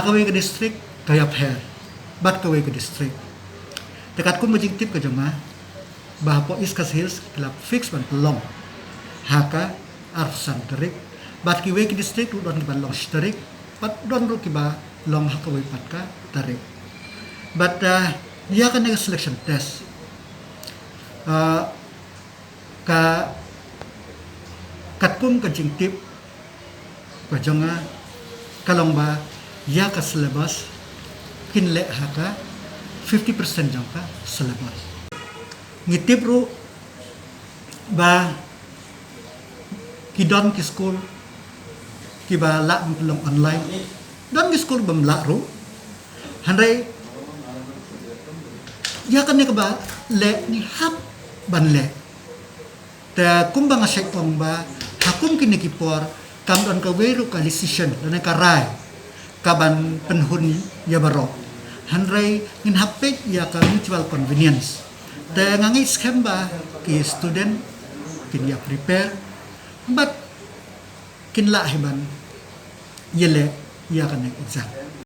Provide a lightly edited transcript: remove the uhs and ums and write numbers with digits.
kawai ke distrik kaya pher bat kawai ke distrik dekat kun majing tip ke joma bahpo iskas hills kelap fix ban long haka arsan terik bat kiwai ke distrik don ki ban long terik bat don ru ki ba long hakawai pat ka tarik but ya kan selection test ka katkum ka jing tip ka jonga kalong ba ya ka syllabus kinle haka 50% jangka syllabus ngitip ru ba kidon ki school ki ba la long online don ki school bam la ru handai ya kan ni ka ba le ni hap ban le ta kumbang asek ong ba hakum kini kipor kam don ka weru ka decision dan ka rai kaban penhuni ya barok handai ngin hapet ya ka mutual convenience ta ngangi scam ba ki student kin ya prepare but kin la hiban yele ya kan exam